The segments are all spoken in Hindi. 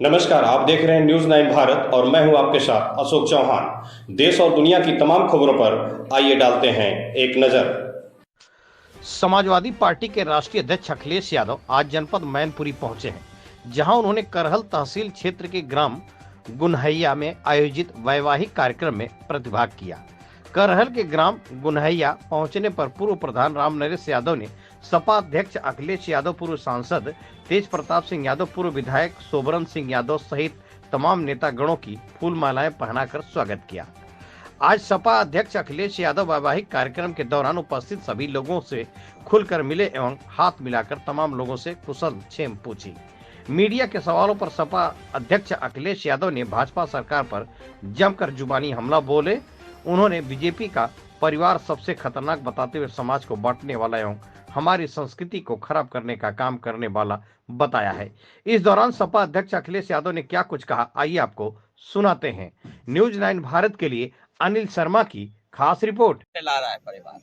नमस्कार, आप देख रहे हैं न्यूज 9 भारत और मैं हूं आपके साथ अशोक चौहान। देश और दुनिया की तमाम खबरों पर आइए डालते हैं एक नजर। समाजवादी पार्टी के राष्ट्रीय अध्यक्ष अखिलेश यादव आज जनपद मैनपुरी पहुंचे हैं, जहां उन्होंने करहल तहसील क्षेत्र के ग्राम गुनहैया में आयोजित वैवाहिक कार्यक्रम में प्रतिभाग किया। करहल के ग्राम गुनहैया पहुंचने पर पूर्व प्रधान रामनरेश यादव ने सपा अध्यक्ष अखिलेश यादव, पूर्व सांसद तेज प्रताप सिंह यादव, पूर्व विधायक सोबरन सिंह यादव सहित तमाम नेतागणों की फूल मालाएं पहनाकर स्वागत किया। आज सपा अध्यक्ष अखिलेश यादव वैवाहिक कार्यक्रम के दौरान उपस्थित सभी लोगों से खुलकर मिले एवं हाथ मिलाकर तमाम लोगों से कुशल क्षेम पूछी। मीडिया के सवालों पर सपा अध्यक्ष अखिलेश यादव ने भाजपा सरकार पर जमकर जुबानी हमला बोले। उन्होंने बीजेपी का परिवार सबसे खतरनाक बताते हुए समाज को बांटने वाला एवं हमारी संस्कृति को खराब करने का काम करने वाला बताया है। इस दौरान सपा अध्यक्ष अखिलेश यादव ने क्या कुछ कहा, आइए आपको सुनाते हैं। न्यूज 9 भारत के लिए अनिल शर्मा की खास रिपोर्ट। ला रहा है परिवार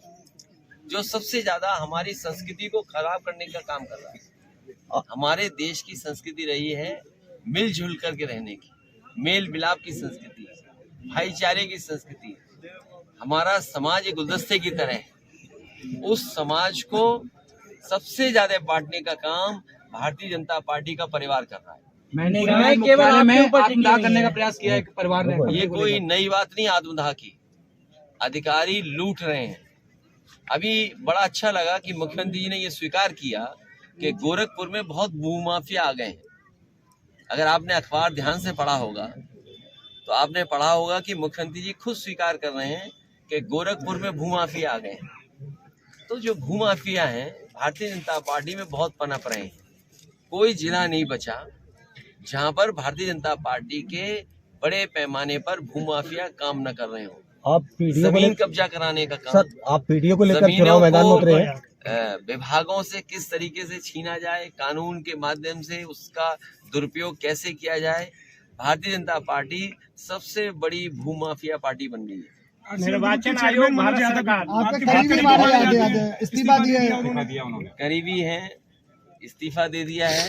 जो सबसे ज्यादा हमारी संस्कृति को खराब करने का काम कर रहा है। हमारे देश की संस्कृति रही है मिलजुल करके रहने की, मेल मिलाप की संस्कृति, भाईचारे की संस्कृति। हमारा समाज एक गुलदस्ते की तरह है। उस समाज को सबसे ज्यादा बांटने का काम भारतीय जनता पार्टी का परिवार कर रहा है। मैंने केवल आपके ऊपर आत्मदाह करने का प्रयास किया है परिवार ने। ये कोई नई बात नहीं आत्मदाह की। अधिकारी लूट रहे हैं। अभी बड़ा अच्छा लगा कि मुख्यमंत्री जी ने ये स्वीकार किया कि गोरखपुर में बहुत भूमाफिया आ गए हैं। अगर आपने अखबार ध्यान से पढ़ा होगा तो आपने पढ़ा होगा कि मुख्यमंत्री जी खुद स्वीकार कर रहे हैं कि गोरखपुर में भूमाफिया आ गए हैं। तो जो भूमाफिया हैं भारतीय जनता पार्टी में बहुत पनप रहे हैं। कोई जिला नहीं बचा जहां पर भारतीय जनता पार्टी के बड़े पैमाने पर भूमाफिया काम न कर रहे हो। आप जमीन कब्जा कराने का काम, सर आप पीडीओ को लेकर चुनाव मैदान में उतरे हैं। विभागों से किस तरीके से छीना जाए, कानून के माध्यम से उसका दुरुपयोग कैसे किया जाए। भारतीय जनता पार्टी सबसे बड़ी भूमाफिया पार्टी बन गई है। निर्वाचन आयोग भारत सरकार करीबी है, इस्तीफा दे दिया है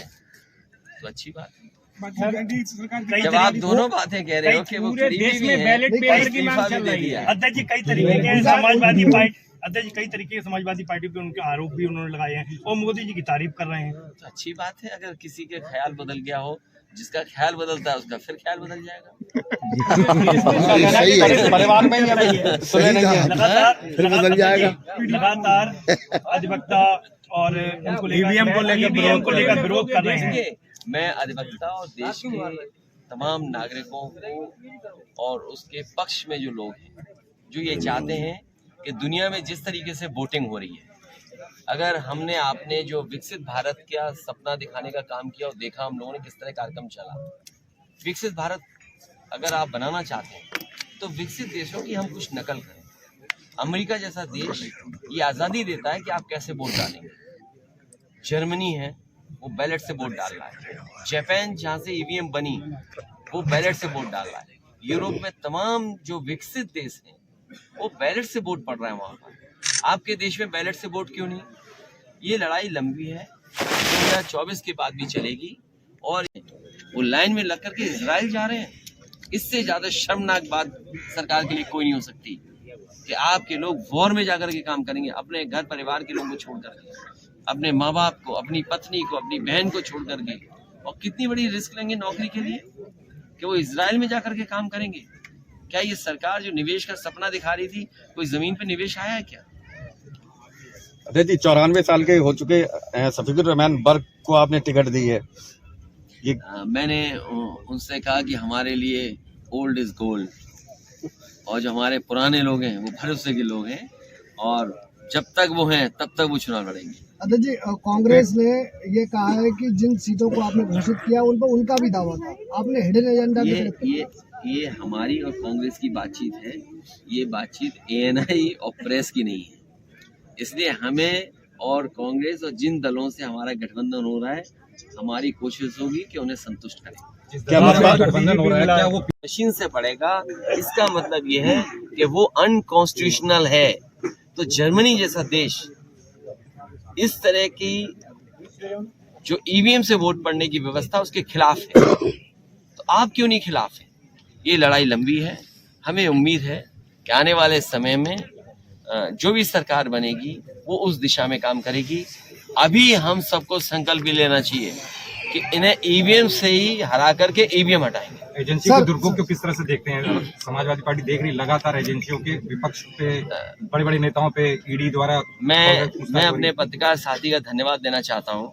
तो अच्छी बात है। जब आप दोनों बातें कह रहे हो कि वो देश में बैलेट पेपर की मांग चल रही है। अध्यक्ष जी कई तरीके के समाजवादी पार्टी समाजवादी पार्टी पे उनके आरोप भी उन्होंने लगाए हैं और मोदी जी की तारीफ कर रहे हैं। तो अच्छी बात है। अगर किसी के ख्याल बदल गया हो, जिसका ख्याल बदलता है उसका फिर ख्याल बदल जाएगा। परिवार में लगातार अधिवक्ता और ईवीएम को लेकर विरोध कर रहे हैं। मैं अधिवक्ता और देश के तमाम नागरिकों को और उसके पक्ष में जो लोग हैं जो ये चाहते हैं कि दुनिया में जिस तरीके से वोटिंग हो रही है, अगर हमने आपने जो विकसित भारत का सपना दिखाने का काम किया और देखा हम लोगों ने किस तरह कार्यक्रम चला। विकसित भारत अगर आप बनाना चाहते हैं तो विकसित देशों की हम कुछ नकल करें। अमेरिका जैसा देश ये आज़ादी देता है कि आप कैसे वोट डालेंगे। जर्मनी है वो बैलेट से वोट डाल रहा है। जापान जहाँ से ईवीएम बनी वो बैलेट से वोट डाल रहा है। यूरोप में तमाम जो विकसित देश हैं वो बैलेट से वोट पड़ रहा है वहाँ पर। आपके देश में बैलेट से वोट क्यों नहीं? ये लड़ाई लंबी है, 2024 के बाद भी चलेगी। और वो लाइन में लग करके इजराइल जा रहे हैं। इससे ज्यादा शर्मनाक बात सरकार के लिए कोई नहीं हो सकती कि आपके लोग वॉर में जाकर के काम करेंगे, अपने घर परिवार के लोगों को छोड़ करके, अपने माँ बाप को, अपनी पत्नी को, अपनी बहन को छोड़ करके। और कितनी बड़ी रिस्क लेंगे नौकरी के लिए कि वो इजराइल में जाकर के काम करेंगे। क्या ये सरकार जो निवेश का सपना दिखा रही थी, कोई जमीन पे निवेश आया है क्या? अध्यक्ष जी 94 साल के हो चुके शफीकुर रहमान बर्क को आपने टिकट दी है। ये मैंने उनसे कहा कि हमारे लिए ओल्ड इज गोल्ड, और जो हमारे पुराने लोग हैं वो भरोसे के लोग हैं, और जब तक वो हैं तब तक वो चुनाव लड़ेंगे। अध्यक्ष जी कांग्रेस ने ये कहा है कि जिन सीटों को आपने घोषित किया उन पर उनका भी दावा था, आपने हिडन एजेंडा। ये हमारी और कांग्रेस की बातचीत है। ये बातचीत एएनआई और प्रेस की नहीं है। इसलिए हमें और कांग्रेस और जिन दलों से हमारा गठबंधन हो रहा है, हमारी कोशिश होगी कि उन्हें संतुष्ट करें। क्या गठबंधन हो रहा है, क्या वो मशीन से पड़ेगा? इसका मतलब ये है कि वो अनकॉन्स्टिट्यूशनल है। तो जर्मनी जैसा देश इस तरह की जो ईवीएम से वोट पड़ने की व्यवस्था उसके खिलाफ है। तो आप क्यों नहीं खिलाफ हैं? ये लड़ाई लंबी है। हमें उम्मीद है कि आने वाले समय में जो भी सरकार बनेगी वो उस दिशा में काम करेगी। अभी हम सबको संकल्प भी लेना चाहिए कि इन्हें ईवीएम से ही हरा करके ईवीएम हटाएंगे। एजेंसी के दुर्भोग को किस तरह से देखते हैं? समाजवादी पार्टी देख रही लगातार एजेंसियों के विपक्ष पे, बड़े बड़े नेताओं पे ईडी द्वारा। मैं अपने पत्रकार साथी का धन्यवाद देना चाहता हूं।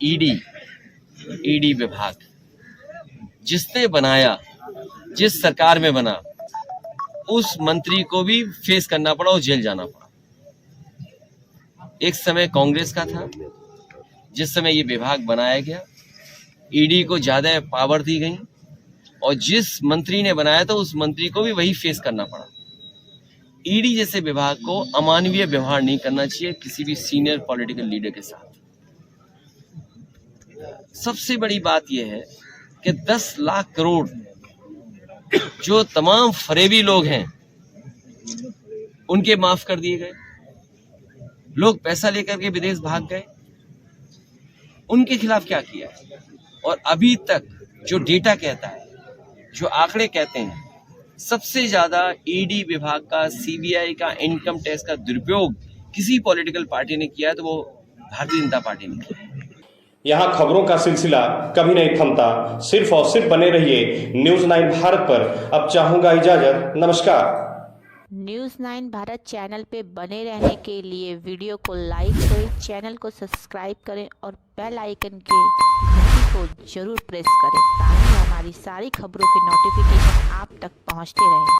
ईडी विभाग जिसने बनाया, जिस सरकार में बना, उस मंत्री को भी फेस करना पड़ा और जेल जाना पड़ा। एक समय कांग्रेस का था, जिस समय ये विभाग बनाया गया ईडी को ज्यादा पावर दी गई और जिस मंत्री ने बनाया था उस मंत्री को भी वही फेस करना पड़ा। ईडी जैसे विभाग को अमानवीय व्यवहार नहीं करना चाहिए किसी भी सीनियर पॉलिटिकल लीडर के साथ। सबसे बड़ी बात यह है कि 10 लाख करोड़ जो तमाम फरेबी लोग हैं उनके माफ कर दिए गए। लोग पैसा लेकर के विदेश भाग गए, उनके खिलाफ क्या किया? और अभी तक जो डेटा कहता है, जो आंकड़े कहते हैं, सबसे ज्यादा ईडी विभाग का, सीबीआई का, इनकम टैक्स का दुरुपयोग किसी पॉलिटिकल पार्टी ने किया तो वो भारतीय जनता पार्टी ने किया। यहाँ खबरों का सिलसिला कभी नहीं थमता। सिर्फ और सिर्फ बने रहिए न्यूज़ 9 भारत पर। अब चाहूंगा इजाजत। नमस्कार। न्यूज़ 9 भारत चैनल पे बने रहने के लिए वीडियो को लाइक करें, चैनल को सब्सक्राइब करें और बेल आइकन के घंटी को जरूर प्रेस करें ताकि हमारी सारी खबरों के नोटिफिकेशन आप तक पहुंचते रहें।